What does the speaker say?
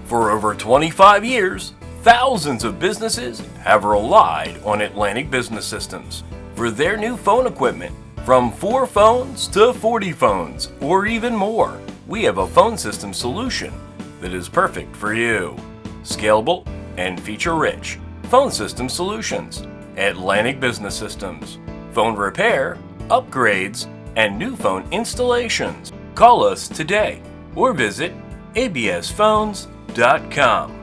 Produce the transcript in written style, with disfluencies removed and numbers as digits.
For over 25 years, thousands of businesses have relied on Atlantic Business Systems for their new phone equipment. From 4 phones to 40 phones, or even more, we have a phone system solution that is perfect for you. Scalable and feature-rich phone system solutions. Atlantic Business Systems. Phone repair, upgrades, and new phone installations. Call us today or visit absphones.com.